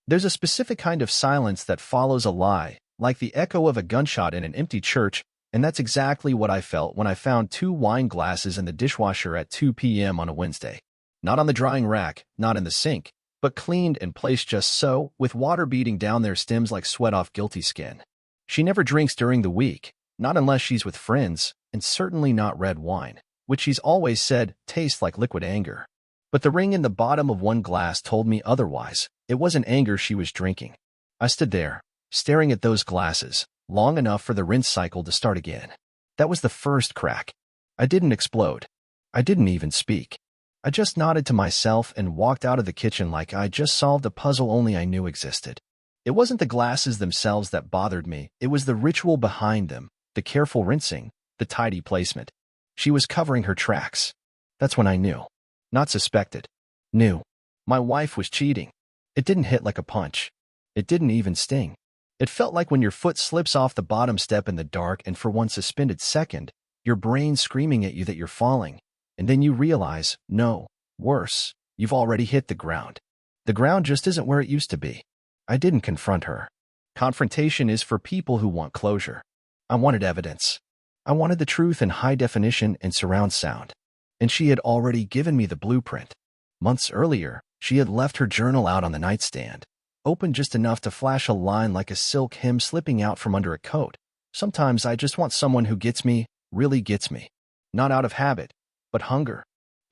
There's a specific kind of silence that follows a lie, like the echo of a gunshot in an empty church, and that's exactly what I felt when I found 2 wine glasses in the dishwasher at 2 p.m. on a Wednesday. Not on the drying rack, not in the sink, but cleaned and placed just so, with water beating down their stems like sweat off guilty skin. She never drinks during the week, not unless she's with friends, and certainly not red wine, which she's always said tastes like liquid anger. But the ring in the bottom of one glass told me otherwise. It wasn't anger she was drinking. I stood there, staring at those glasses, long enough for the rinse cycle to start again. That was the first crack. I didn't explode. I didn't even speak. I just nodded to myself and walked out of the kitchen like I just solved a puzzle only I knew existed. It wasn't the glasses themselves that bothered me, it was the ritual behind them, the careful rinsing, the tidy placement. She was covering her tracks. That's when I knew. Not suspected. Knew. My wife was cheating. It didn't hit like a punch. It didn't even sting. It felt like when your foot slips off the bottom step in the dark and for one suspended second, your brain screaming at you that you're falling, and then you realize, no, worse, you've already hit the ground. The ground just isn't where it used to be. I didn't confront her. Confrontation is for people who want closure. I wanted evidence. I wanted the truth in high definition and surround sound. And she had already given me the blueprint. Months earlier, she had left her journal out on the nightstand, open just enough to flash a line like a silk hem slipping out from under a coat. Sometimes I just want someone who gets me, really gets me. Not out of habit, but hunger.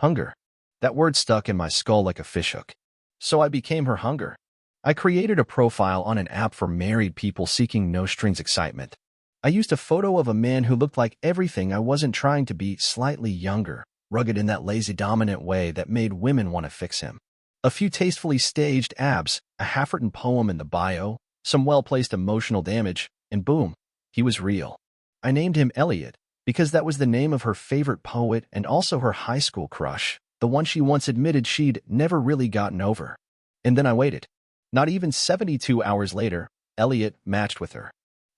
Hunger. That word stuck in my skull like a fishhook. So I became her hunger. I created a profile on an app for married people seeking no-strings excitement. I used a photo of a man who looked like everything I wasn't trying to be, slightly younger, rugged in that lazy dominant way that made women want to fix him. A few tastefully staged abs, a half-written poem in the bio, some well-placed emotional damage, and boom, he was real. I named him Elliot because that was the name of her favorite poet and also her high school crush, the one she once admitted she'd never really gotten over. And then I waited. Not even 72 hours later, Elliot matched with her.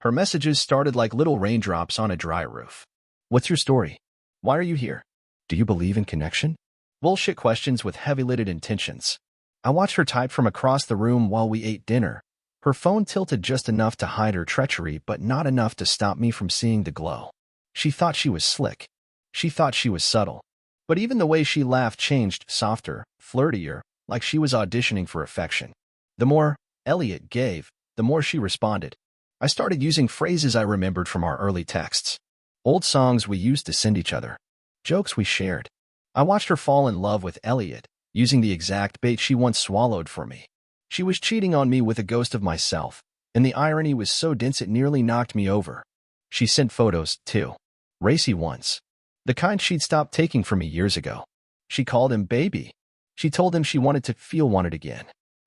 Her messages started like little raindrops on a dry roof. What's your story? Why are you here? Do you believe in connection? Bullshit questions with heavy-lidded intentions. I watched her type from across the room while we ate dinner. Her phone tilted just enough to hide her treachery, but not enough to stop me from seeing the glow. She thought she was slick. She thought she was subtle. But even the way she laughed changed, softer, flirtier, like she was auditioning for affection. The more Elliot gave, the more she responded. I started using phrases I remembered from our early texts. Old songs we used to send each other. Jokes we shared. I watched her fall in love with Elliot, using the exact bait she once swallowed for me. She was cheating on me with a ghost of myself, and the irony was so dense it nearly knocked me over. She sent photos, too. Racy ones. The kind she'd stopped taking from me years ago. She called him baby. She told him she wanted to feel wanted again.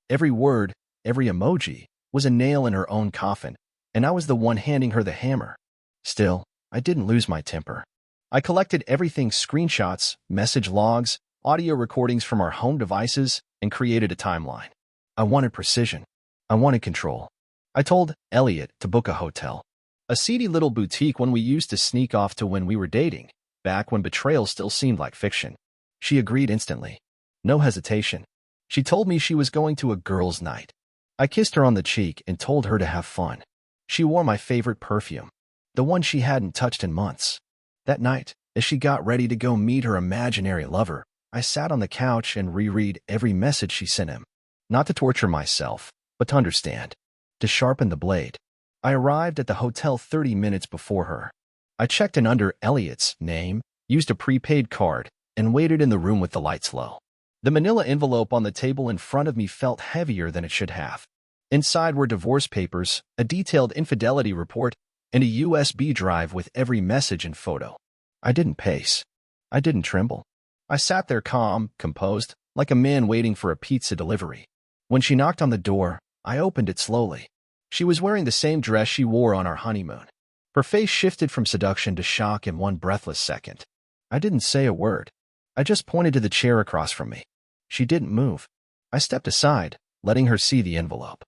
Every word, every emoji, was a nail in her own coffin, and I was the one handing her the hammer. Still, I didn't lose my temper. I collected everything: screenshots, message logs, audio recordings from our home devices, and created a timeline. I wanted precision. I wanted control. I told Elliot to book a hotel. A seedy little boutique one we used to sneak off to when we were dating, back when betrayal still seemed like fiction. She agreed instantly. No hesitation. She told me she was going to a girls' night. I kissed her on the cheek and told her to have fun. She wore my favorite perfume, the one she hadn't touched in months. That night, as she got ready to go meet her imaginary lover, I sat on the couch and reread every message she sent him. Not to torture myself, but to understand. To sharpen the blade. I arrived at the hotel 30 minutes before her. I checked in under Elliot's name, used a prepaid card, and waited in the room with the lights low. The manila envelope on the table in front of me felt heavier than it should have. Inside were divorce papers, a detailed infidelity report, and a USB drive with every message and photo. I didn't pace. I didn't tremble. I sat there calm, composed, like a man waiting for a pizza delivery. When she knocked on the door, I opened it slowly. She was wearing the same dress she wore on our honeymoon. Her face shifted from seduction to shock in one breathless second. I didn't say a word. I just pointed to the chair across from me. She didn't move. I stepped aside, letting her see the envelope.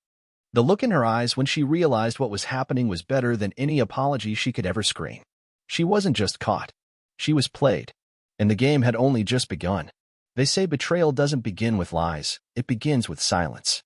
The look in her eyes when she realized what was happening was better than any apology she could ever scream. She wasn't just caught. She was played. And the game had only just begun. They say betrayal doesn't begin with lies, it begins with silence.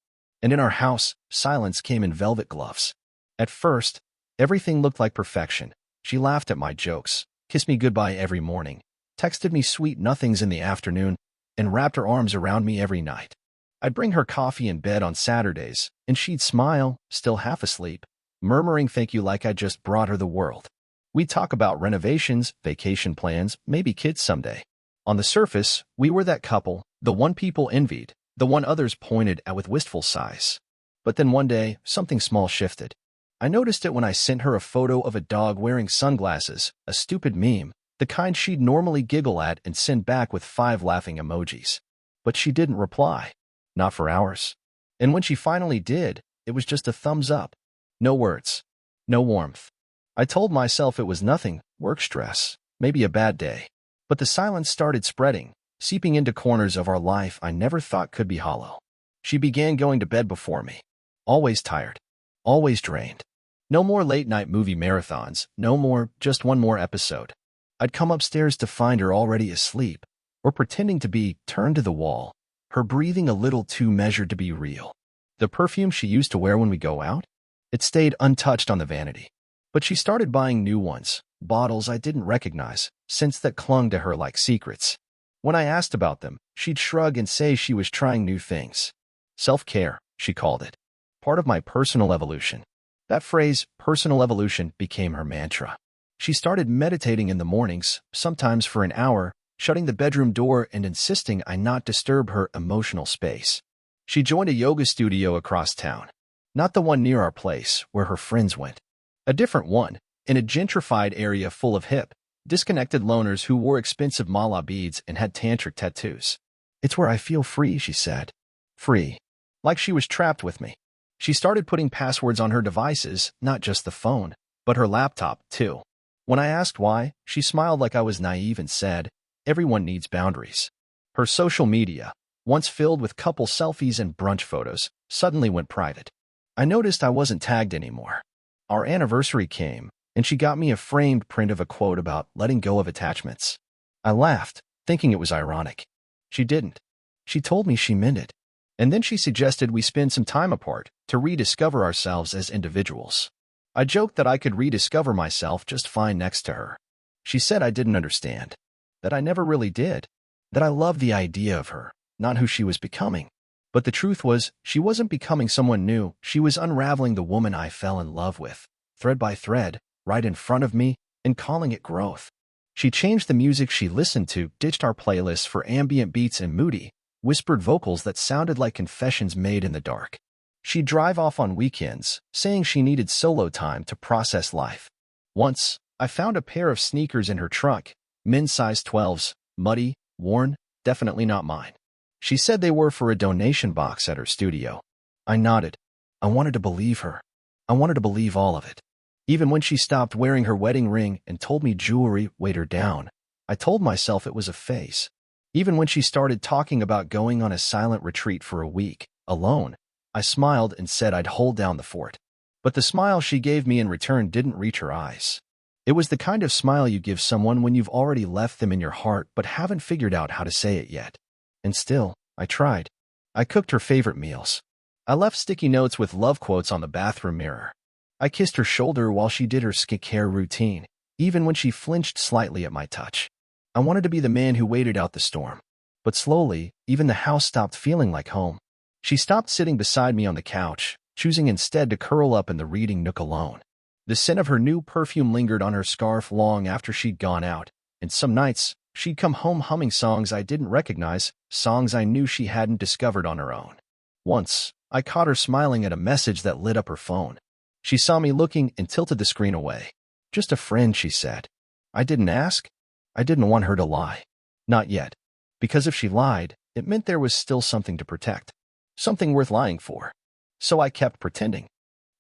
And in our house, silence came in velvet gloves. At first, everything looked like perfection. She laughed at my jokes, kissed me goodbye every morning, texted me sweet nothings in the afternoon, and wrapped her arms around me every night. I'd bring her coffee in bed on Saturdays, and she'd smile, still half asleep, murmuring thank you like I just brought her the world. We'd talk about renovations, vacation plans, maybe kids someday. On the surface, we were that couple, the one people envied, the one others pointed at with wistful sighs. But then one day, something small shifted. I noticed it when I sent her a photo of a dog wearing sunglasses, a stupid meme, the kind she'd normally giggle at and send back with 5 laughing emojis. But she didn't reply. Not for hours. And when she finally did, it was just a thumbs up. No words. No warmth. I told myself it was nothing, work stress, maybe a bad day. But the silence started spreading, seeping into corners of our life I never thought could be hollow. She began going to bed before me. Always tired. Always drained. No more late-night movie marathons, no more, just one more episode. I'd come upstairs to find her already asleep, or pretending to be, turned to the wall, her breathing a little too measured to be real. The perfume she used to wear when we go out? It stayed untouched on the vanity. But she started buying new ones, bottles I didn't recognize, scents that clung to her like secrets. When I asked about them, she'd shrug and say she was trying new things. Self-care, she called it. Part of my personal evolution. That phrase, personal evolution, became her mantra. She started meditating in the mornings, sometimes for an hour, shutting the bedroom door and insisting I not disturb her emotional space. She joined a yoga studio across town. Not the one near our place, where her friends went. A different one, in a gentrified area full of hip, disconnected loners who wore expensive mala beads and had tantric tattoos. It's where I feel free, she said. Free. Like she was trapped with me. She started putting passwords on her devices, not just the phone, but her laptop, too. When I asked why, she smiled like I was naive and said, everyone needs boundaries. Her social media, once filled with couple selfies and brunch photos, suddenly went private. I noticed I wasn't tagged anymore. Our anniversary came, and she got me a framed print of a quote about letting go of attachments. I laughed, thinking it was ironic. She didn't. She told me she meant it. And then she suggested we spend some time apart to rediscover ourselves as individuals. I joked that I could rediscover myself just fine next to her. She said I didn't understand, that I never really did, that I loved the idea of her, not who she was becoming. But the truth was, she wasn't becoming someone new, she was unraveling the woman I fell in love with, thread by thread, right in front of me, and calling it growth. She changed the music she listened to, ditched our playlists for ambient beats and moody, whispered vocals that sounded like confessions made in the dark. She'd drive off on weekends, saying she needed solo time to process life. Once, I found a pair of sneakers in her trunk, men's size 12s, muddy, worn, definitely not mine. She said they were for a donation box at her studio. I nodded. I wanted to believe her. I wanted to believe all of it. Even when she stopped wearing her wedding ring and told me jewelry weighed her down, I told myself it was a phase. Even when she started talking about going on a silent retreat for a week, alone, I smiled and said I'd hold down the fort. But the smile she gave me in return didn't reach her eyes. It was the kind of smile you give someone when you've already left them in your heart but haven't figured out how to say it yet. And still, I tried. I cooked her favorite meals. I left sticky notes with love quotes on the bathroom mirror. I kissed her shoulder while she did her skincare routine, even when she flinched slightly at my touch. I wanted to be the man who waited out the storm. But slowly, even the house stopped feeling like home. She stopped sitting beside me on the couch, choosing instead to curl up in the reading nook alone. The scent of her new perfume lingered on her scarf long after she'd gone out, and some nights, she'd come home humming songs I didn't recognize, songs I knew she hadn't discovered on her own. Once, I caught her smiling at a message that lit up her phone. She saw me looking and tilted the screen away. Just a friend, she said. I didn't ask. I didn't want her to lie. Not yet. Because if she lied, it meant there was still something to protect. Something worth lying for. So I kept pretending.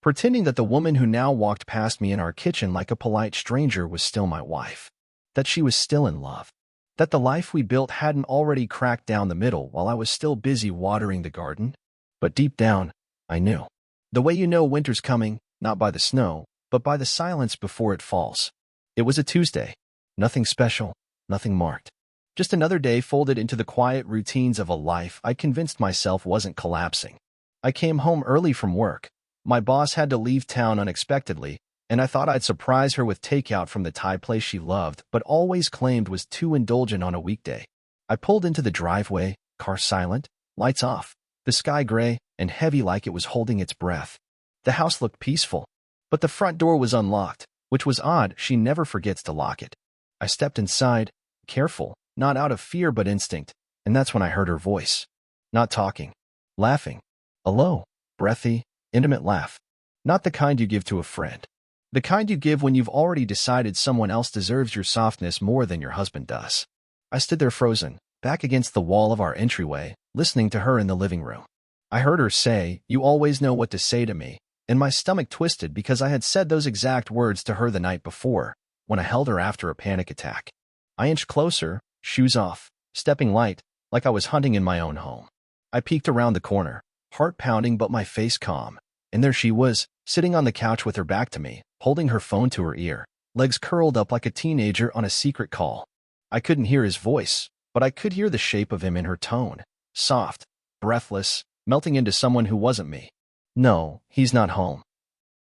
Pretending that the woman who now walked past me in our kitchen like a polite stranger was still my wife. That she was still in love. That the life we built hadn't already cracked down the middle while I was still busy watering the garden. But deep down, I knew. The way you know winter's coming, not by the snow, but by the silence before it falls. It was a Tuesday. Nothing special, nothing marked. Just another day folded into the quiet routines of a life I convinced myself wasn't collapsing. I came home early from work. My boss had to leave town unexpectedly, and I thought I'd surprise her with takeout from the Thai place she loved but always claimed was too indulgent on a weekday. I pulled into the driveway, car silent, lights off, the sky gray and heavy like it was holding its breath. The house looked peaceful, but the front door was unlocked, which was odd. She never forgets to lock it. I stepped inside, careful, not out of fear but instinct, and that's when I heard her voice. Not talking. Laughing. A low, breathy, intimate laugh. Not the kind you give to a friend. The kind you give when you've already decided someone else deserves your softness more than your husband does. I stood there frozen, back against the wall of our entryway, listening to her in the living room. I heard her say, "You always know what to say to me," and my stomach twisted because I had said those exact words to her the night before, when I held her after a panic attack. I inched closer, shoes off, stepping light, like I was hunting in my own home. I peeked around the corner, heart pounding but my face calm, and there she was, sitting on the couch with her back to me, holding her phone to her ear, legs curled up like a teenager on a secret call. I couldn't hear his voice, but I could hear the shape of him in her tone, soft, breathless, melting into someone who wasn't me. "No, he's not home.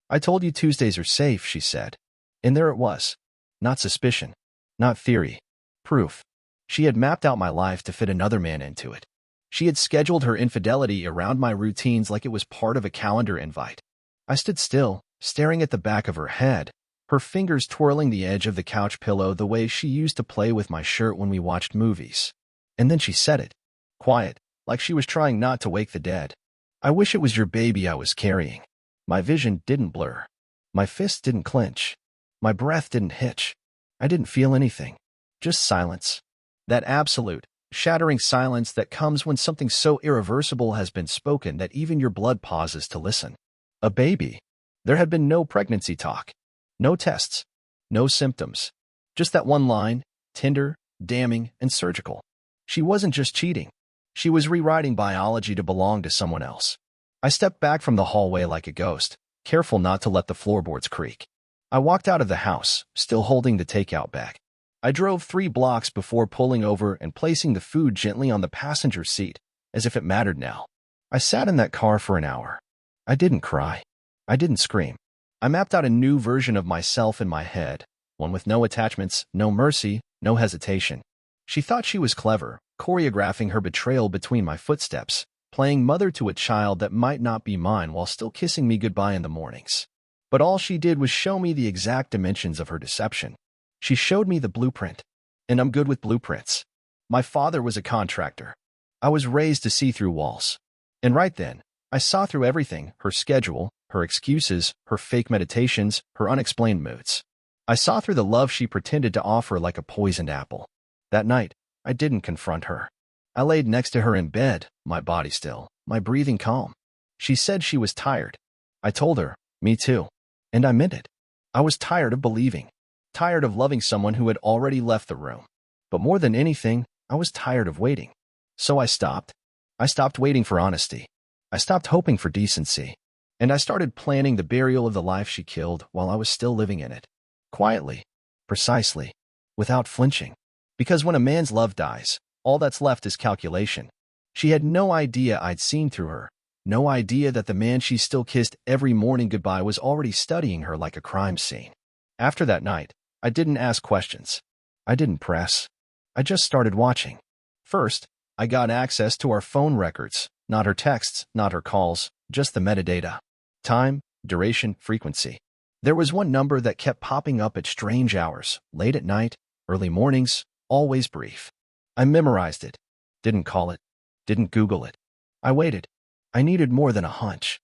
I told you Tuesdays are safe," she said. And there it was. Not suspicion. Not theory. Proof. She had mapped out my life to fit another man into it. She had scheduled her infidelity around my routines like it was part of a calendar invite. I stood still, staring at the back of her head, her fingers twirling the edge of the couch pillow the way she used to play with my shirt when we watched movies. And then she said it. Quiet, like she was trying not to wake the dead. "I wish it was your baby I was carrying." My vision didn't blur. My fists didn't clench. My breath didn't hitch. I didn't feel anything. Just silence. That absolute, shattering silence that comes when something so irreversible has been spoken that even your blood pauses to listen. A baby. There had been no pregnancy talk. No tests. No symptoms. Just that one line, tender, damning, and surgical. She wasn't just cheating. She was rewriting biology to belong to someone else. I stepped back from the hallway like a ghost, careful not to let the floorboards creak. I walked out of the house, still holding the takeout bag. I drove 3 blocks before pulling over and placing the food gently on the passenger seat, as if it mattered now. I sat in that car for an hour. I didn't cry. I didn't scream. I mapped out a new version of myself in my head, one with no attachments, no mercy, no hesitation. She thought she was clever, choreographing her betrayal between my footsteps, playing mother to a child that might not be mine while still kissing me goodbye in the mornings. But all she did was show me the exact dimensions of her deception. She showed me the blueprint. And I'm good with blueprints. My father was a contractor. I was raised to see through walls. And right then, I saw through everything: her schedule, her excuses, her fake meditations, her unexplained moods. I saw through the love she pretended to offer like a poisoned apple. That night, I didn't confront her. I laid next to her in bed, my body still, my breathing calm. She said she was tired. I told her, me too. And I meant it. I was tired of believing. Tired of loving someone who had already left the room. But more than anything, I was tired of waiting. So I stopped. I stopped waiting for honesty. I stopped hoping for decency. And I started planning the burial of the life she killed while I was still living in it. Quietly. Precisely. Without flinching. Because when a man's love dies, all that's left is calculation. She had no idea I'd seen through her. No idea that the man she still kissed every morning goodbye was already studying her like a crime scene. After that night, I didn't ask questions. I didn't press. I just started watching. First, I got access to our phone records, not her texts, not her calls, just the metadata. Time, duration, frequency. There was one number that kept popping up at strange hours, late at night, early mornings, always brief. I memorized it. Didn't call it. Didn't Google it. I waited. I needed more than a hunch.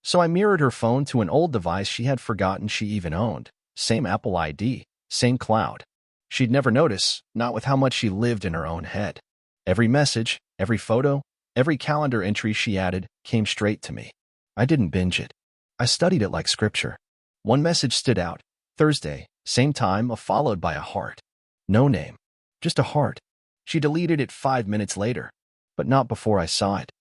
So I mirrored her phone to an old device she had forgotten she even owned. Same Apple ID, same cloud. She'd never notice, not with how much she lived in her own head. Every message, every photo, every calendar entry she added came straight to me. I didn't binge it. I studied it like scripture. One message stood out. Thursday, same time, followed by a heart. No name. Just a heart. She deleted it 5 minutes later. But not before I saw it.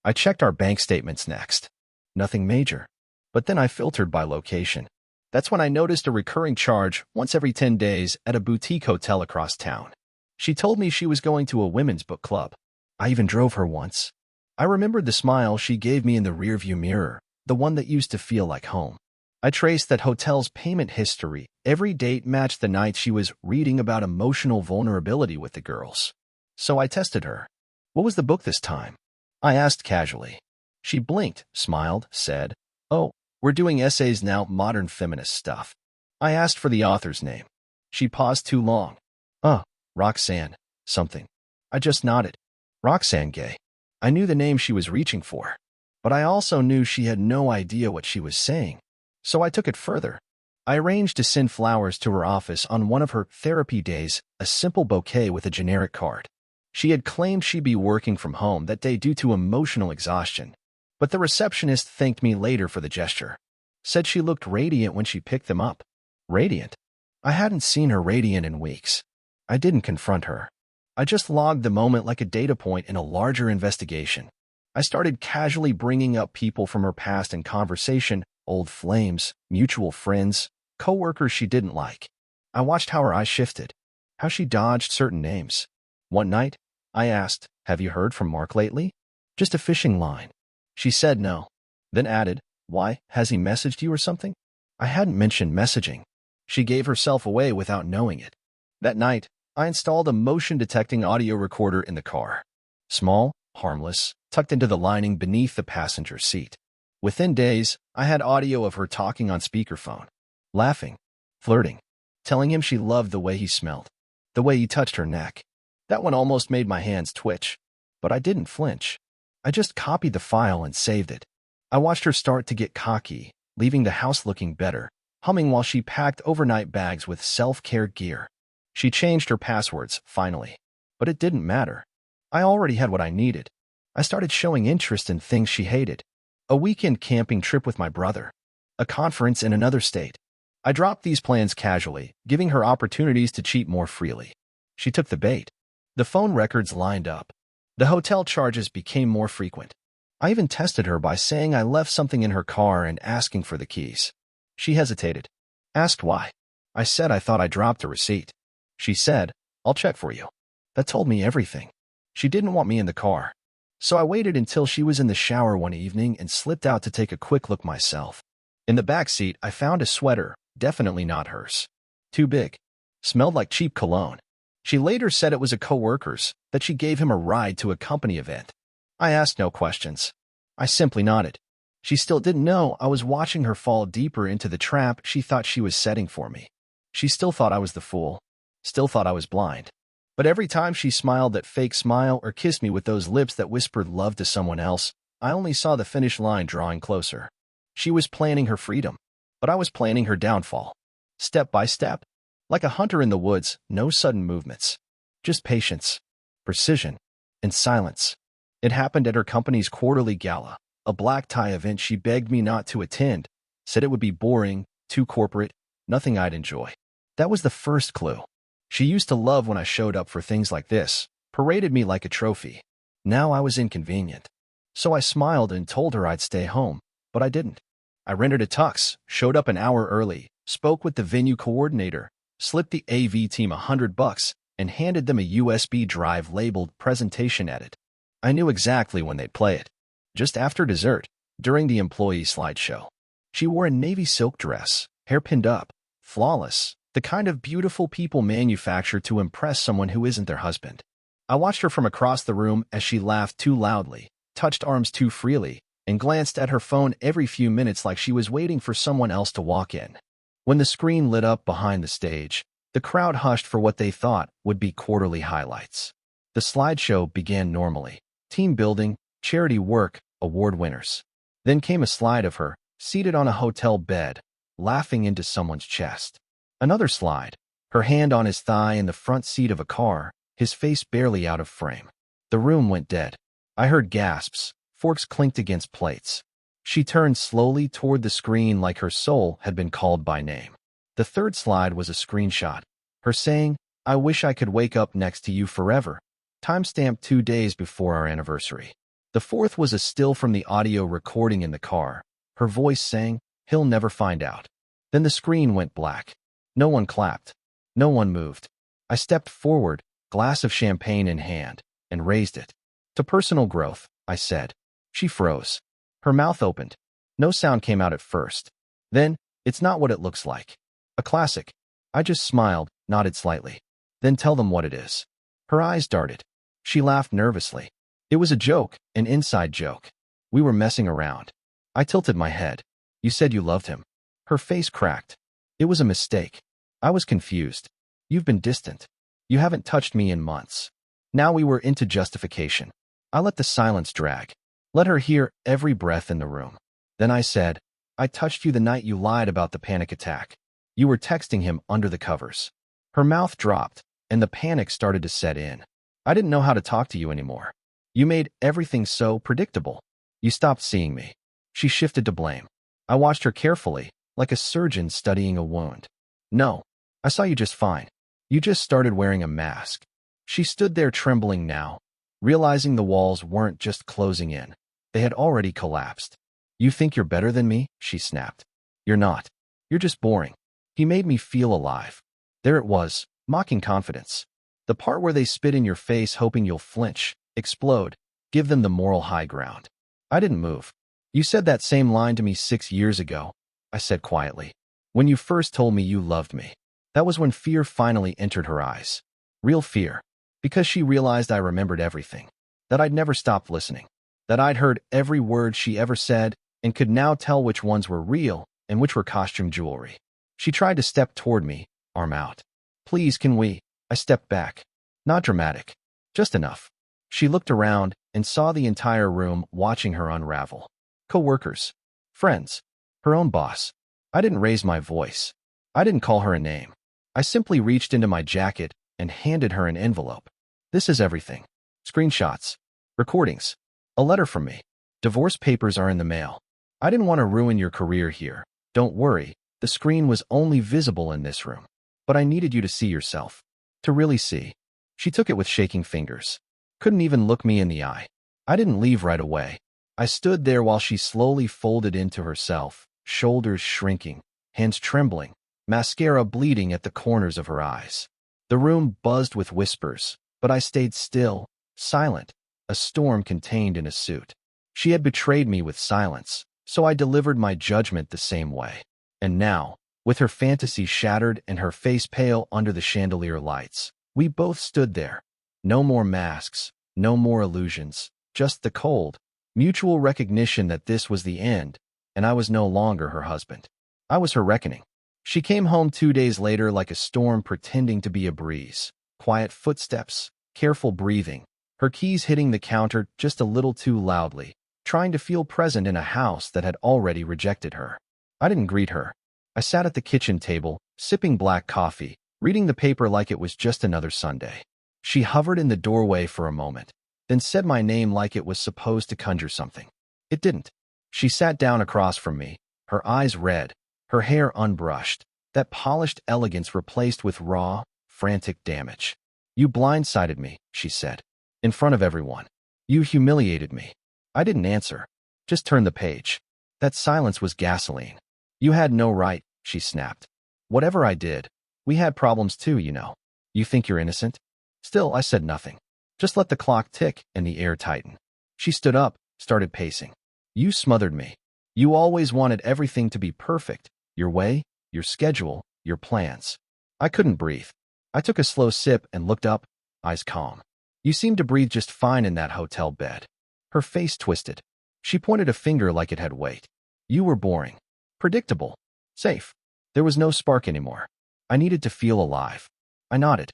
I checked our bank statements next. Nothing major. But then I filtered by location. That's when I noticed a recurring charge once every 10 days at a boutique hotel across town. She told me she was going to a women's book club. I even drove her once. I remembered the smile she gave me in the rearview mirror, the one that used to feel like home. I traced that hotel's payment history. Every date matched the night she was reading about emotional vulnerability with the girls. So I tested her. What was the book this time? I asked casually. She blinked, smiled, said, "Oh, we're doing essays now, modern feminist stuff." I asked for the author's name. She paused too long. "Oh, Roxane, something." I just nodded. Roxane Gay. I knew the name she was reaching for, but I also knew she had no idea what she was saying. So I took it further. I arranged to send flowers to her office on one of her therapy days, a simple bouquet with a generic card. She had claimed she'd be working from home that day due to emotional exhaustion, but the receptionist thanked me later for the gesture. Said she looked radiant when she picked them up. Radiant? I hadn't seen her radiant in weeks. I didn't confront her. I just logged the moment like a data point in a larger investigation. I started casually bringing up people from her past in conversation, old flames, mutual friends, coworkers she didn't like. I watched how her eyes shifted, how she dodged certain names. One night, I asked, "Have you heard from Mark lately?" Just a fishing line. She said no, then added, "Why, has he messaged you or something?" I hadn't mentioned messaging. She gave herself away without knowing it. That night, I installed a motion-detecting audio recorder in the car. Small, harmless, tucked into the lining beneath the passenger seat. Within days, I had audio of her talking on speakerphone, laughing, flirting, telling him she loved the way he smelled, the way he touched her neck. That one almost made my hands twitch, but I didn't flinch. I just copied the file and saved it. I watched her start to get cocky, leaving the house looking better, humming while she packed overnight bags with self-care gear. She changed her passwords, finally. But it didn't matter. I already had what I needed. I started showing interest in things she hated. A weekend camping trip with my brother. A conference in another state. I dropped these plans casually, giving her opportunities to cheat more freely. She took the bait. The phone records lined up. The hotel charges became more frequent. I even tested her by saying I left something in her car and asking for the keys. She hesitated. Asked why. I said I thought I dropped a receipt. She said, "I'll check for you." That told me everything. She didn't want me in the car. So I waited until she was in the shower one evening and slipped out to take a quick look myself. In the back seat, I found a sweater, definitely not hers. Too big. Smelled like cheap cologne. She later said it was a coworker's, that she gave him a ride to a company event. I asked no questions. I simply nodded. She still didn't know I was watching her fall deeper into the trap she thought she was setting for me. She still thought I was the fool. Still thought I was blind. But every time she smiled that fake smile or kissed me with those lips that whispered love to someone else, I only saw the finish line drawing closer. She was planning her freedom, but I was planning her downfall. Step by step. Like a hunter in the woods, no sudden movements. Just patience, precision, and silence. It happened at her company's quarterly gala, a black tie event she begged me not to attend, said it would be boring, too corporate, nothing I'd enjoy. That was the first clue. She used to love when I showed up for things like this, paraded me like a trophy. Now I was inconvenient. So I smiled and told her I'd stay home, but I didn't. I rented a tux, showed up an hour early, spoke with the venue coordinator, slipped the AV team $100, and handed them a USB drive labeled Presentation Edit. I knew exactly when they'd play it. Just after dessert, during the employee slideshow. She wore a navy silk dress, hair pinned up, flawless, the kind of beautiful people manufacture to impress someone who isn't their husband. I watched her from across the room as she laughed too loudly, touched arms too freely, and glanced at her phone every few minutes like she was waiting for someone else to walk in. When the screen lit up behind the stage, the crowd hushed for what they thought would be quarterly highlights. The slideshow began normally. Team building, charity work, award winners. Then came a slide of her, seated on a hotel bed, laughing into someone's chest. Another slide, her hand on his thigh in the front seat of a car, his face barely out of frame. The room went dead. I heard gasps, forks clinked against plates. She turned slowly toward the screen like her soul had been called by name. The third slide was a screenshot, her saying, "I wish I could wake up next to you forever," timestamped 2 days before our anniversary. The fourth was a still from the audio recording in the car, her voice saying, "He'll never find out." Then the screen went black. No one clapped. No one moved. I stepped forward, glass of champagne in hand, and raised it. To personal growth, I said. She froze. Her mouth opened. No sound came out at first. Then, it's not what it looks like. A classic. I just smiled, nodded slightly. Then tell them what it is. Her eyes darted. She laughed nervously. It was a joke, an inside joke. We were messing around. I tilted my head. You said you loved him. Her face cracked. It was a mistake. I was confused. You've been distant. You haven't touched me in months. Now we were into justification. I let the silence drag. Let her hear every breath in the room. Then I said, I touched you the night you lied about the panic attack. You were texting him under the covers. Her mouth dropped, and the panic started to set in. I didn't know how to talk to you anymore. You made everything so predictable. You stopped seeing me. She shifted to blame. I watched her carefully, like a surgeon studying a wound. No, I saw you just fine. You just started wearing a mask. She stood there trembling now, realizing the walls weren't just closing in. They had already collapsed. You think you're better than me? She snapped. You're not. You're just boring. He made me feel alive. There it was, mocking confidence. The part where they spit in your face hoping you'll flinch, explode, give them the moral high ground. I didn't move. You said that same line to me 6 years ago, I said quietly. When you first told me you loved me. That was when fear finally entered her eyes. Real fear. Because she realized I remembered everything. That I'd never stopped listening. That I'd heard every word she ever said and could now tell which ones were real and which were costume jewelry. She tried to step toward me, arm out. Please, can we? I stepped back. Not dramatic. Just enough. She looked around and saw the entire room watching her unravel. Co-workers. Friends. Her own boss. I didn't raise my voice. I didn't call her a name. I simply reached into my jacket and handed her an envelope. This is everything. Screenshots. Recordings. A letter from me. Divorce papers are in the mail. I didn't want to ruin your career here. Don't worry, the screen was only visible in this room. But I needed you to see yourself. To really see. She took it with shaking fingers. Couldn't even look me in the eye. I didn't leave right away. I stood there while she slowly folded into herself, shoulders shrinking, hands trembling, mascara bleeding at the corners of her eyes. The room buzzed with whispers, but I stayed still, silent, a storm contained in a suit. She had betrayed me with silence, so I delivered my judgment the same way. And now, with her fantasy shattered and her face pale under the chandelier lights, we both stood there. No more masks, no more illusions, just the cold, mutual recognition that this was the end, and I was no longer her husband. I was her reckoning. She came home 2 days later like a storm pretending to be a breeze. Quiet footsteps, careful breathing, her keys hitting the counter just a little too loudly, trying to feel present in a house that had already rejected her. I didn't greet her. I sat at the kitchen table, sipping black coffee, reading the paper like it was just another Sunday. She hovered in the doorway for a moment, then said my name like it was supposed to conjure something. It didn't. She sat down across from me, her eyes red, her hair unbrushed, that polished elegance replaced with raw, frantic damage. You blindsided me, she said, in front of everyone. You humiliated me. I didn't answer, just turned the page. That silence was gasoline. You had no right, she snapped. Whatever I did, we had problems too, you know. You think you're innocent? Still, I said nothing. Just let the clock tick and the air tighten. She stood up, started pacing. You smothered me. You always wanted everything to be perfect. Your way, your schedule, your plans. I couldn't breathe. I took a slow sip and looked up, eyes calm. You seemed to breathe just fine in that hotel bed. Her face twisted. She pointed a finger like it had weight. You were boring. Predictable. Safe. There was no spark anymore. I needed to feel alive. I nodded.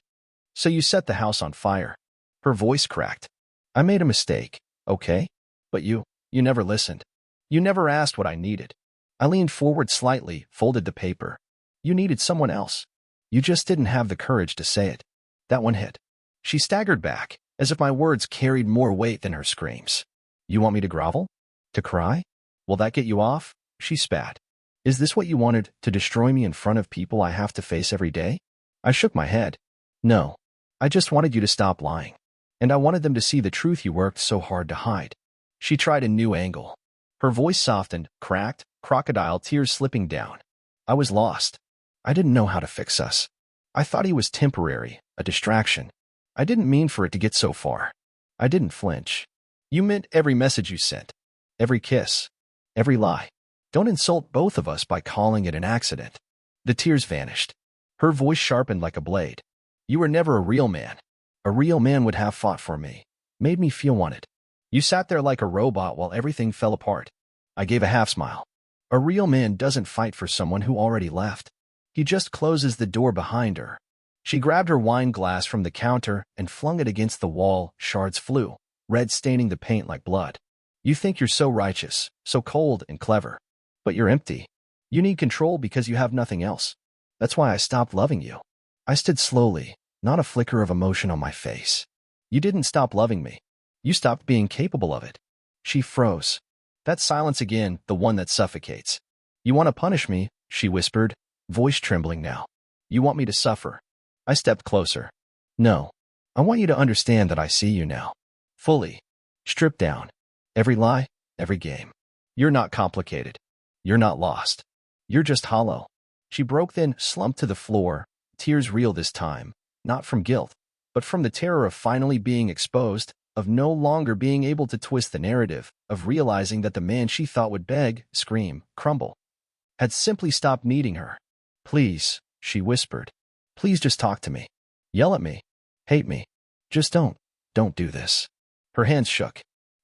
So you set the house on fire. Her voice cracked. I made a mistake, okay? But you never listened. You never asked what I needed. I leaned forward slightly, folded the paper. You needed someone else. You just didn't have the courage to say it. That one hit. She staggered back, as if my words carried more weight than her screams. You want me to grovel? To cry? Will that get you off? She spat. Is this what you wanted, to destroy me in front of people I have to face every day? I shook my head. No. I just wanted you to stop lying. And I wanted them to see the truth you worked so hard to hide. She tried a new angle. Her voice softened, cracked, crocodile tears slipping down. I was lost. I didn't know how to fix us. I thought he was temporary, a distraction. I didn't mean for it to get so far. I didn't flinch. You meant every message you sent, every kiss, every lie. Don't insult both of us by calling it an accident. The tears vanished. Her voice sharpened like a blade. You were never a real man. A real man would have fought for me, made me feel wanted. You sat there like a robot while everything fell apart. I gave a half smile. A real man doesn't fight for someone who already left. He just closes the door behind her. She grabbed her wine glass from the counter and flung it against the wall. Shards flew, red staining the paint like blood. You think you're so righteous, so cold and clever. But you're empty. You need control because you have nothing else. That's why I stopped loving you. I stood slowly, not a flicker of emotion on my face. You didn't stop loving me. You stopped being capable of it. She froze. That silence again, the one that suffocates. You want to punish me, she whispered, voice trembling now. You want me to suffer. I stepped closer. No. I want you to understand that I see you now. Fully. Stripped down. Every lie, every game. You're not complicated. You're not lost. You're just hollow. She broke then, slumped to the floor, tears real this time, not from guilt, but from the terror of finally being exposed, of no longer being able to twist the narrative, of realizing that the man she thought would beg, scream, crumble, had simply stopped needing her. Please, she whispered. Please just talk to me. Yell at me. Hate me. Just don't do this. Her hands shook.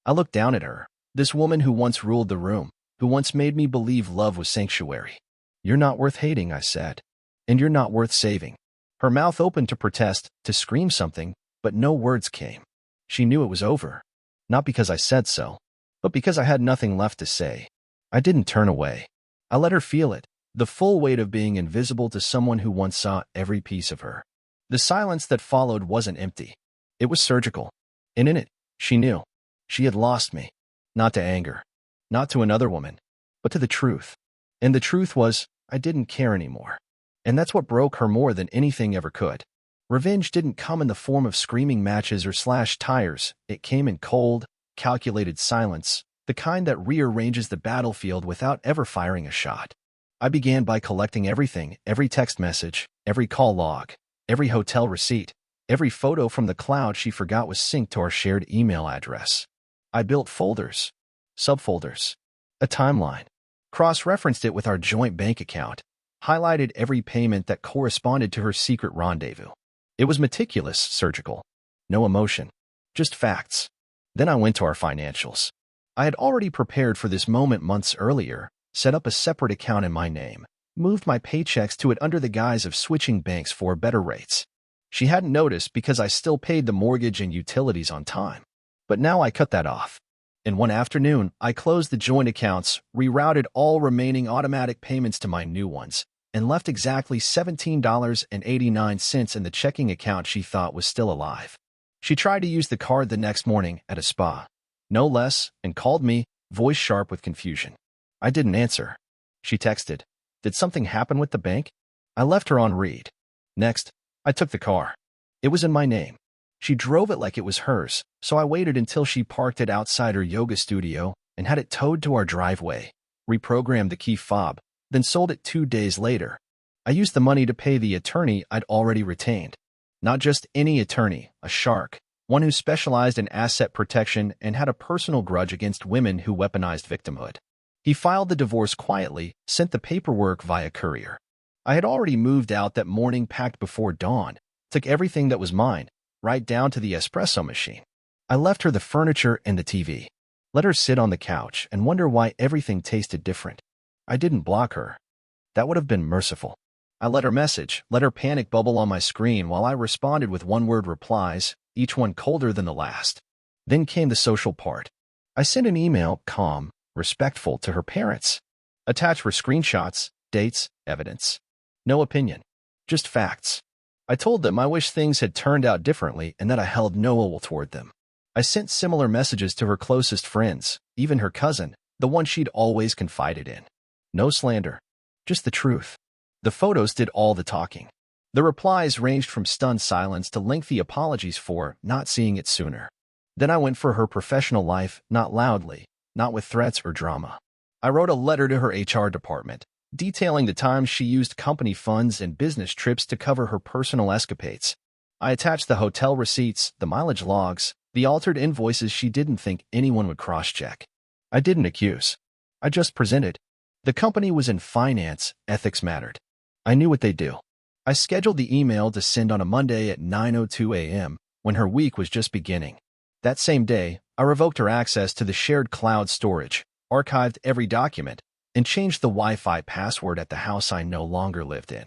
I looked down at her, this woman who once ruled the room, who once made me believe love was sanctuary. You're not worth hating, I said. And you're not worth saving. Her mouth opened to protest, to scream something, but no words came. She knew it was over. Not because I said so, but because I had nothing left to say. I didn't turn away. I let her feel it, the full weight of being invisible to someone who once saw every piece of her. The silence that followed wasn't empty. It was surgical. And in it, she knew. She had lost me. Not to anger. Not to another woman. But to the truth. And the truth was, I didn't care anymore. And that's what broke her more than anything ever could. Revenge didn't come in the form of screaming matches or slashed tires. It came in cold, calculated silence, the kind that rearranges the battlefield without ever firing a shot. I began by collecting everything, every text message, every call log, every hotel receipt, every photo from the cloud she forgot was synced to our shared email address. I built folders, subfolders, a timeline, cross-referenced it with our joint bank account, highlighted every payment that corresponded to her secret rendezvous. It was meticulous, surgical. No emotion, just facts. Then I went to our financials. I had already prepared for this moment months earlier, set up a separate account in my name, moved my paychecks to it under the guise of switching banks for better rates. She hadn't noticed because I still paid the mortgage and utilities on time. But now I cut that off. In one afternoon, I closed the joint accounts, rerouted all remaining automatic payments to my new ones, and left exactly $17.89 in the checking account she thought was still alive. She tried to use the card the next morning at a spa, no less, and called me, voice sharp with confusion. I didn't answer. She texted, "Did something happen with the bank?" I left her on read. Next, I took the car. It was in my name. She drove it like it was hers, so I waited until she parked it outside her yoga studio and had it towed to our driveway, reprogrammed the key fob, then sold it 2 days later. I used the money to pay the attorney I'd already retained. Not just any attorney, a shark, one who specialized in asset protection and had a personal grudge against women who weaponized victimhood. He filed the divorce quietly, sent the paperwork via courier. I had already moved out that morning, packed before dawn, took everything that was mine, right down to the espresso machine. I left her the furniture and the TV. Let her sit on the couch and wonder why everything tasted different. I didn't block her. That would have been merciful. I let her message, let her panic bubble on my screen while I responded with one-word replies, each one colder than the last. Then came the social part. I sent an email, calm, respectful, to her parents. Attached were screenshots, dates, evidence. No opinion. Just facts. I told them I wish things had turned out differently and that I held no ill will toward them. I sent similar messages to her closest friends, even her cousin, the one she'd always confided in. No slander. Just the truth. The photos did all the talking. The replies ranged from stunned silence to lengthy apologies for not seeing it sooner. Then I went for her professional life, not loudly, not with threats or drama. I wrote a letter to her HR department, detailing the times she used company funds and business trips to cover her personal escapades. I attached the hotel receipts, the mileage logs, The altered invoices she didn't think anyone would cross-check. I didn't accuse. I just presented. The company was in finance, ethics mattered. I knew what they'd do. I scheduled the email to send on a Monday at 9:02 a.m. when her week was just beginning. That same day, I revoked her access to the shared cloud storage, archived every document, and changed the Wi-Fi password at the house I no longer lived in.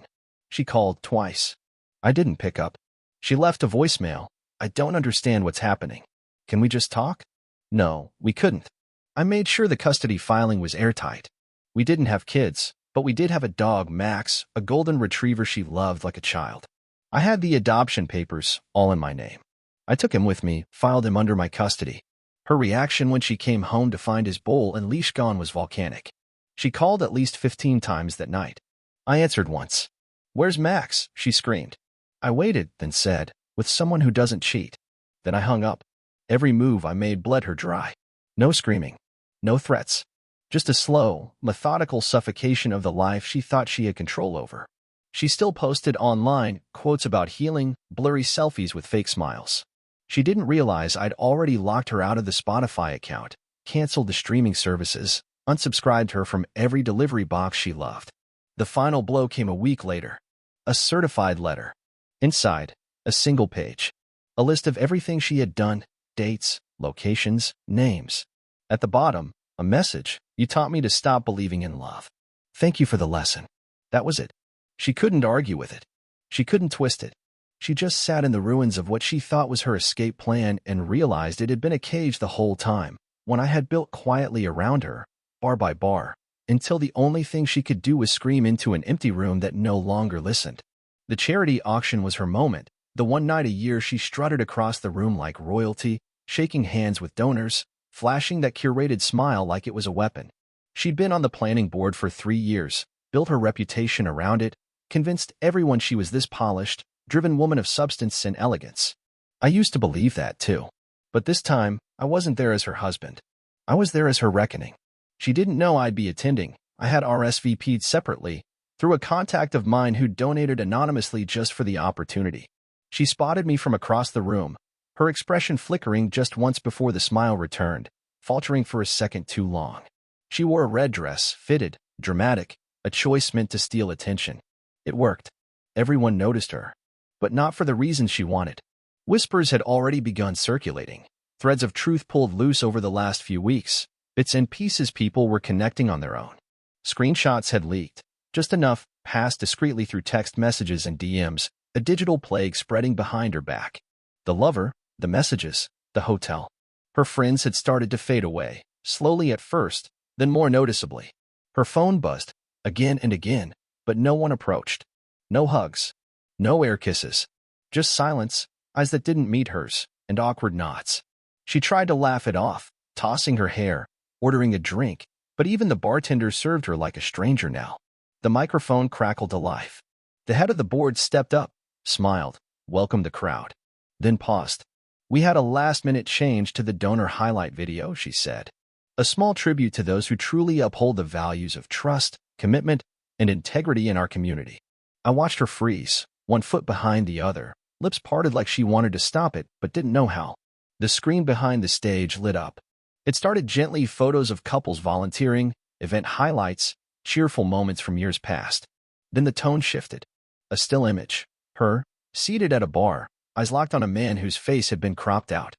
She called twice. I didn't pick up. She left a voicemail. I don't understand what's happening. Can we just talk? No, we couldn't. I made sure the custody filing was airtight. We didn't have kids, but we did have a dog, Max, a golden retriever she loved like a child. I had the adoption papers, all in my name. I took him with me, filed him under my custody. Her reaction when she came home to find his bowl and leash gone was volcanic. She called at least 15 times that night. I answered once. "Where's Max?" she screamed. I waited, then said, "With someone who doesn't cheat." Then I hung up. Every move I made bled her dry. No screaming. No threats. Just a slow, methodical suffocation of the life she thought she had control over. She still posted online quotes about healing, blurry selfies with fake smiles. She didn't realize I'd already locked her out of the Spotify account, canceled the streaming services, unsubscribed her from every delivery box she loved. The final blow came a week later. A certified letter. Inside, a single page. A list of everything she had done, dates, locations, names. At the bottom, a message: "You taught me to stop believing in love. Thank you for the lesson." That was it. She couldn't argue with it. She couldn't twist it. She just sat in the ruins of what she thought was her escape plan and realized it had been a cage the whole time, one I had built quietly around her, bar by bar, until the only thing she could do was scream into an empty room that no longer listened. The charity auction was her moment, the one night a year she strutted across the room like royalty, shaking hands with donors, flashing that curated smile like it was a weapon. She'd been on the planning board for 3 years, built her reputation around it, convinced everyone she was this polished, driven woman of substance and elegance. I used to believe that, too. But this time, I wasn't there as her husband. I was there as her reckoning. She didn't know I'd be attending. I had RSVP'd separately, through a contact of mine who donated anonymously just for the opportunity. She spotted me from across the room, her expression flickering just once before the smile returned, faltering for a second too long. She wore a red dress, fitted, dramatic, a choice meant to steal attention. It worked. Everyone noticed her. But not for the reasons she wanted. Whispers had already begun circulating, threads of truth pulled loose over the last few weeks, bits and pieces people were connecting on their own. Screenshots had leaked, just enough, passed discreetly through text messages and DMs, a digital plague spreading behind her back. The lover, the messages, the hotel. Her friends had started to fade away, slowly at first, then more noticeably. Her phone buzzed, again and again, but no one approached. No hugs. No air kisses. Just silence, eyes that didn't meet hers, and awkward nods. She tried to laugh it off, tossing her hair, ordering a drink, but even the bartender served her like a stranger now. The microphone crackled to life. The head of the board stepped up, smiled, welcomed the crowd, then paused. "We had a last-minute change to the donor highlight video," she said. "A small tribute to those who truly uphold the values of trust, commitment, and integrity in our community." I watched her freeze, one foot behind the other, lips parted like she wanted to stop it but didn't know how. The screen behind the stage lit up. It started gently, photos of couples volunteering, event highlights, cheerful moments from years past. Then the tone shifted. A still image. Her, seated at a bar, eyes locked on a man whose face had been cropped out.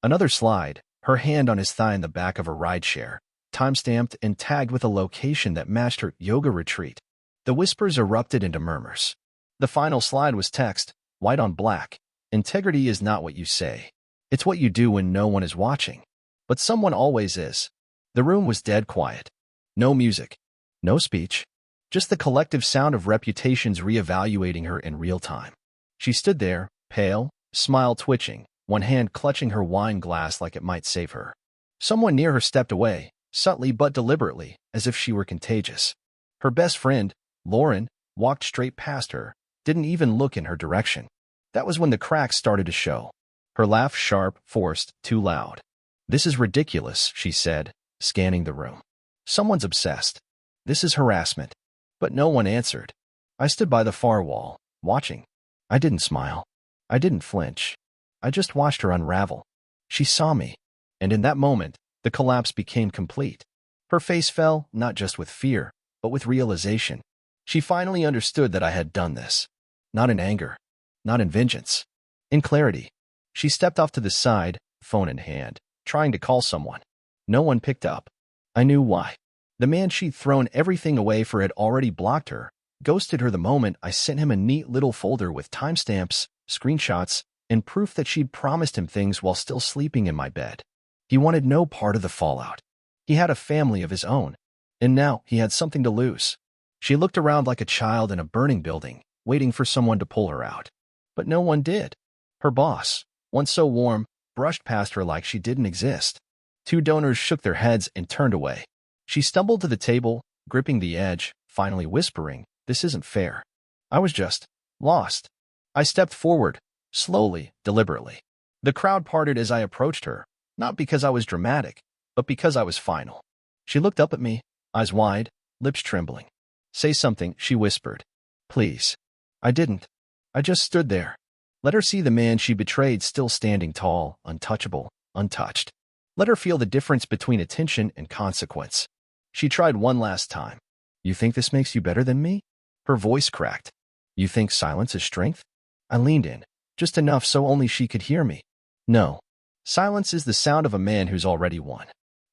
Another slide, her hand on his thigh in the back of a rideshare, time-stamped and tagged with a location that matched her yoga retreat. The whispers erupted into murmurs. The final slide was text, white on black. "Integrity is not what you say. It's what you do when no one is watching." But someone always is. The room was dead quiet. No music. No speech. Just the collective sound of reputations reevaluating her in real time. She stood there, pale, smile twitching, one hand clutching her wine glass like it might save her. Someone near her stepped away, subtly but deliberately, as if she were contagious. Her best friend, Lauren, walked straight past her, didn't even look in her direction. That was when the cracks started to show. Her laugh sharp, forced, too loud. "This is ridiculous," she said, scanning the room. "Someone's obsessed. This is harassment." But no one answered. I stood by the far wall, watching. I didn't smile. I didn't flinch. I just watched her unravel. She saw me, and in that moment, the collapse became complete. Her face fell, not just with fear, but with realization. She finally understood that I had done this. Not in anger, not in vengeance. In clarity. She stepped off to the side, phone in hand, trying to call someone. No one picked up. I knew why. The man she'd thrown everything away for had already blocked her, ghosted her the moment I sent him a neat little folder with timestamps, screenshots, and proof that she'd promised him things while still sleeping in my bed. He wanted no part of the fallout. He had a family of his own, and now he had something to lose. She looked around like a child in a burning building, waiting for someone to pull her out. But no one did. Her boss, once so warm, brushed past her like she didn't exist. Two donors shook their heads and turned away. She stumbled to the table, gripping the edge, finally whispering, "This isn't fair." I was just lost. I stepped forward, slowly, deliberately. The crowd parted as I approached her, not because I was dramatic, but because I was final. She looked up at me, eyes wide, lips trembling. "Say something," she whispered. "Please." I didn't. I just stood there. Let her see the man she betrayed still standing tall, untouchable, untouched. Let her feel the difference between attention and consequence. She tried one last time. "You think this makes you better than me?" Her voice cracked. "You think silence is strength?" I leaned in, just enough so only she could hear me. "No. Silence is the sound of a man who's already won."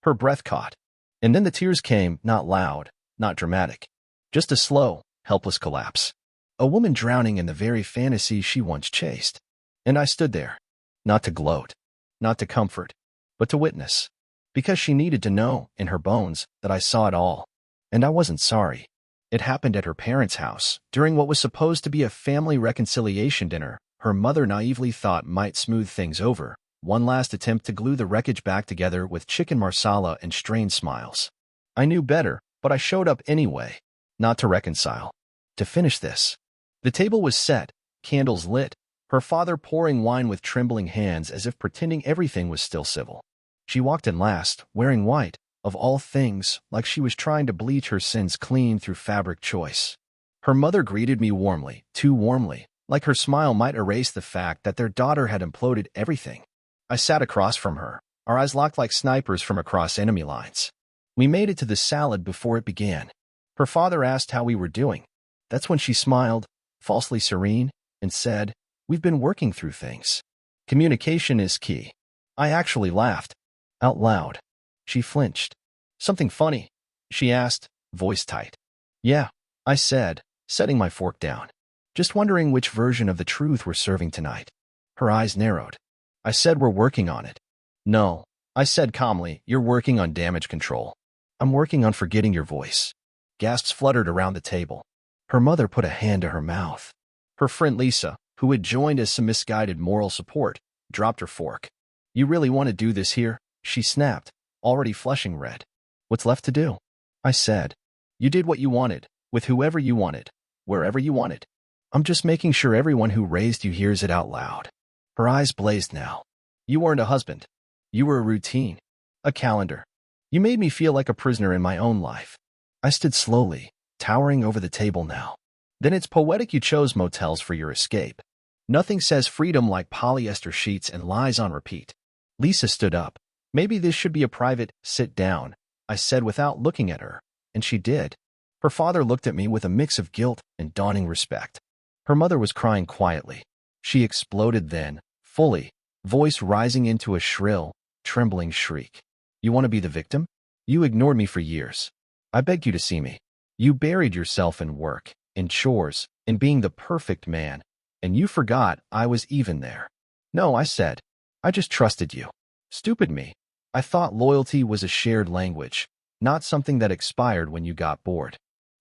Her breath caught. And then the tears came, not loud, not dramatic. Just a slow, helpless collapse. A woman drowning in the very fantasy she once chased. And I stood there, not to gloat, not to comfort, but to witness. Because she needed to know, in her bones, that I saw it all. And I wasn't sorry. It happened at her parents' house, during what was supposed to be a family reconciliation dinner her mother naively thought might smooth things over. One last attempt to glue the wreckage back together with chicken marsala and strained smiles. I knew better, but I showed up anyway. Not to reconcile. To finish this. The table was set, candles lit, her father pouring wine with trembling hands as if pretending everything was still civil. She walked in last, wearing white, of all things, like she was trying to bleach her sins clean through fabric choice. Her mother greeted me warmly, too warmly, like her smile might erase the fact that their daughter had imploded everything. I sat across from her, our eyes locked like snipers from across enemy lines. We made it to the salad before it began. Her father asked how we were doing. That's when she smiled, falsely serene, and said, "We've been working through things. Communication is key." I actually laughed. Out loud. She flinched. "Something funny?" she asked, voice tight. "Yeah," I said, setting my fork down. "Just wondering which version of the truth we're serving tonight." Her eyes narrowed. I said, "We're working on it." "No," I said calmly, "you're working on damage control." "I'm working on forgetting your voice." Gasps fluttered around the table. Her mother put a hand to her mouth. Her friend Lisa, who had joined as some misguided moral support, dropped her fork. "You really want to do this here?" she snapped, already flushing red. "What's left to do?" I said. "You did what you wanted, with whoever you wanted, wherever you wanted. I'm just making sure everyone who raised you hears it out loud." Her eyes blazed now. "You weren't a husband. You were a routine. A calendar. You made me feel like a prisoner in my own life." I stood slowly, towering over the table now. "Then it's poetic you chose motels for your escape. Nothing says freedom like polyester sheets and lies on repeat." Lisa stood up. "Maybe this should be a private sit down," I said without looking at her, and she did. Her father looked at me with a mix of guilt and dawning respect. Her mother was crying quietly. She exploded then, fully, voice rising into a shrill, trembling shriek. "You want to be the victim? You ignored me for years. I begged you to see me. You buried yourself in work, in chores, in being the perfect man, and you forgot I was even there." "No," I said. "I just trusted you." Stupid me. I thought loyalty was a shared language, not something that expired when you got bored.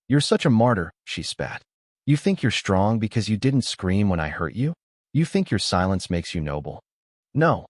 "You're such a martyr," she spat. "You think you're strong because you didn't scream when I hurt you? You think your silence makes you noble?" "No,"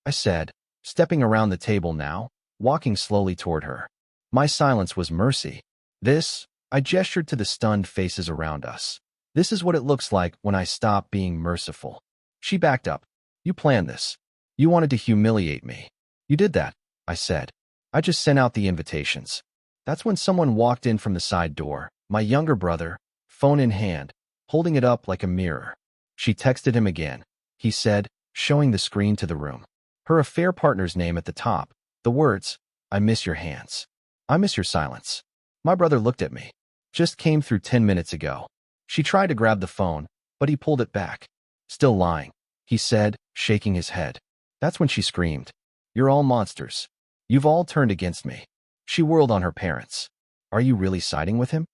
I said, stepping around the table now, walking slowly toward her. "My silence was mercy. This," I gestured to the stunned faces around us. "This is what it looks like when I stop being merciful." She backed up. "You planned this. You wanted to humiliate me." "You did that," I said. "I just sent out the invitations." That's when someone walked in from the side door, my younger brother, phone in hand, holding it up like a mirror. "She texted him again," he said, showing the screen to the room. Her affair partner's name at the top, the words, "I miss your hands. I miss your silence." My brother looked at me. "Just came through 10 minutes ago." She tried to grab the phone, but he pulled it back. "Still lying," he said, shaking his head. That's when she screamed, "You're all monsters. You've all turned against me." She whirled on her parents. "Are you really siding with him?"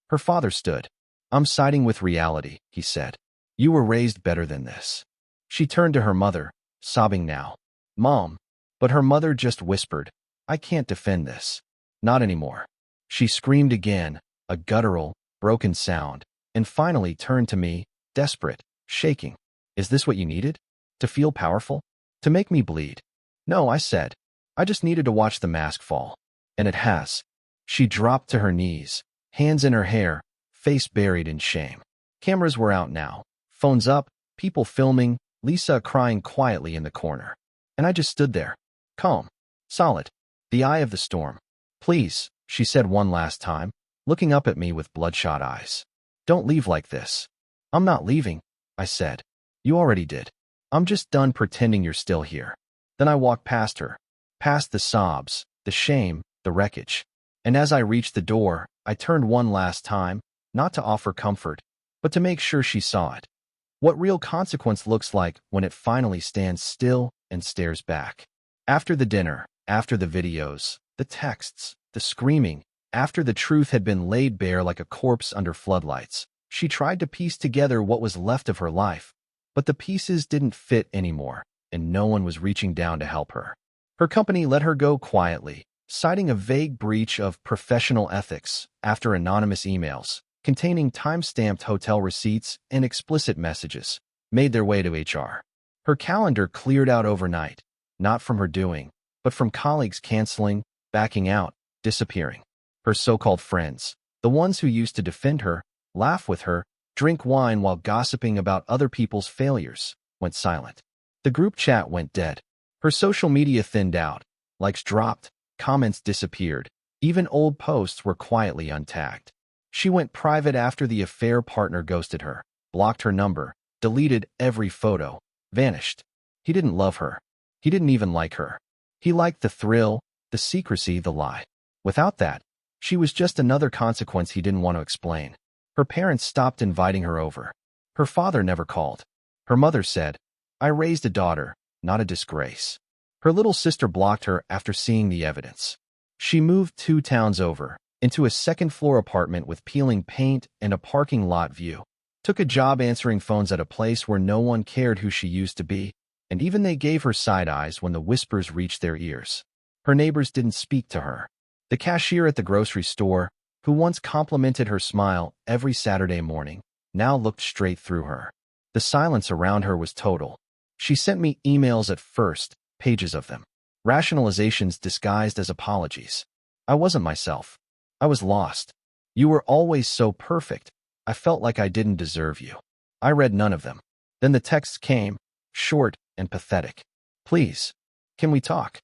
Her father stood. "I'm siding with reality," he said. "You were raised better than this." She turned to her mother, sobbing now. "Mom." But her mother just whispered, "I can't defend this. Not anymore." She screamed again, a guttural, broken sound, and finally turned to me, desperate, shaking. "Is this what you needed? To feel powerful? To make me bleed?" "No," I said. "I just needed to watch the mask fall." And it has. She dropped to her knees, hands in her hair, face buried in shame. Cameras were out now, phones up, people filming, Lisa crying quietly in the corner. And I just stood there, calm, solid, the eye of the storm. "Please," she said one last time, looking up at me with bloodshot eyes. "Don't leave like this." "I'm not leaving," I said. "You already did. I'm just done pretending you're still here." Then I walked past her, past the sobs, the shame, the wreckage. And as I reached the door, I turned one last time, not to offer comfort, but to make sure she saw it. What real consequence looks like when it finally stands still and stares back. After the dinner, after the videos, the texts, the screaming, after the truth had been laid bare like a corpse under floodlights, she tried to piece together what was left of her life. But the pieces didn't fit anymore, and no one was reaching down to help her. Her company let her go quietly, citing a vague breach of professional ethics after anonymous emails, containing time-stamped hotel receipts and explicit messages, made their way to HR. Her calendar cleared out overnight, not from her doing, but from colleagues canceling, backing out, disappearing. Her so-called friends, the ones who used to defend her, laugh with her, drink wine while gossiping about other people's failures, went silent. The group chat went dead. Her social media thinned out, likes dropped, comments disappeared, even old posts were quietly untagged. She went private after the affair partner ghosted her, blocked her number, deleted every photo, vanished. He didn't love her. He didn't even like her. He liked the thrill, the secrecy, the lie. Without that, she was just another consequence he didn't want to explain. Her parents stopped inviting her over. Her father never called. Her mother said, "I raised a daughter, not a disgrace." Her little sister blocked her after seeing the evidence. She moved 2 towns over, into a second-floor apartment with peeling paint and a parking lot view. Took a job answering phones at a place where no one cared who she used to be, and even they gave her side eyes when the whispers reached their ears. Her neighbors didn't speak to her. The cashier at the grocery store, who once complimented her smile every Saturday morning, now looked straight through her. The silence around her was total. She sent me emails at first, pages of them. Rationalizations disguised as apologies. I wasn't myself. I was lost. "You were always so perfect. I felt like I didn't deserve you." I read none of them. Then the texts came, short and pathetic. "Please, can we talk?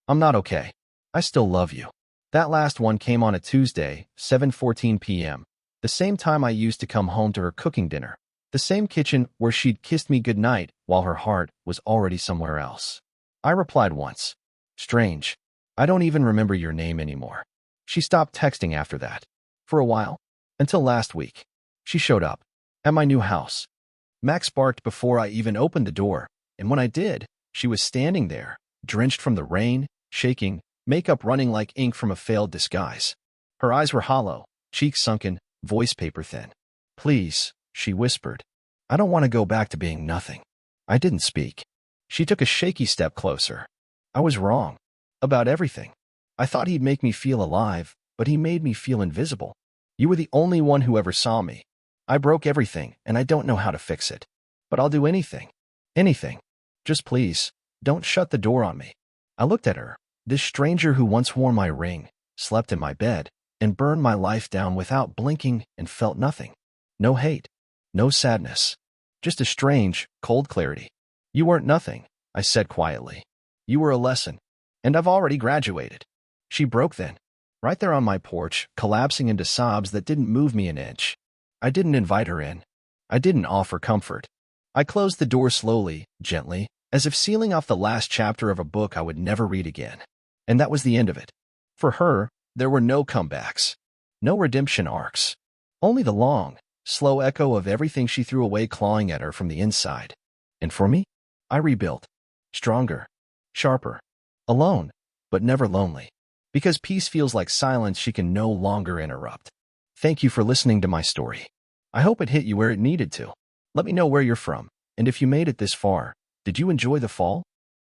I'm not okay. I still love you." That last one came on a Tuesday, 7:14 p.m., the same time I used to come home to her cooking dinner, the same kitchen where she'd kissed me goodnight while her heart was already somewhere else. I replied once, "Strange. I don't even remember your name anymore." She stopped texting after that. For a while. Until last week. She showed up. At my new house. Max barked before I even opened the door, and when I did, she was standing there, drenched from the rain, shaking, makeup running like ink from a failed disguise. Her eyes were hollow, cheeks sunken, voice paper thin. "Please," she whispered. "I don't want to go back to being nothing." I didn't speak. She took a shaky step closer. "I was wrong. About everything. I thought he'd make me feel alive, but he made me feel invisible. You were the only one who ever saw me. I broke everything, and I don't know how to fix it. But I'll do anything. Anything. Just please, don't shut the door on me." I looked at her, this stranger who once wore my ring, slept in my bed, and burned my life down without blinking, and felt nothing. No hate. No sadness. Just a strange, cold clarity. "You weren't nothing," I said quietly. "You were a lesson. And I've already graduated." She broke then. Right there on my porch, collapsing into sobs that didn't move me an inch. I didn't invite her in. I didn't offer comfort. I closed the door slowly, gently, as if sealing off the last chapter of a book I would never read again. And that was the end of it. For her, there were no comebacks, no redemption arcs, only the long, slow echo of everything she threw away clawing at her from the inside. And for me, I rebuilt, stronger, sharper, alone, but never lonely. Because peace feels like silence she can no longer interrupt. Thank you for listening to my story. I hope it hit you where it needed to. Let me know where you're from, and if you made it this far, did you enjoy the fall?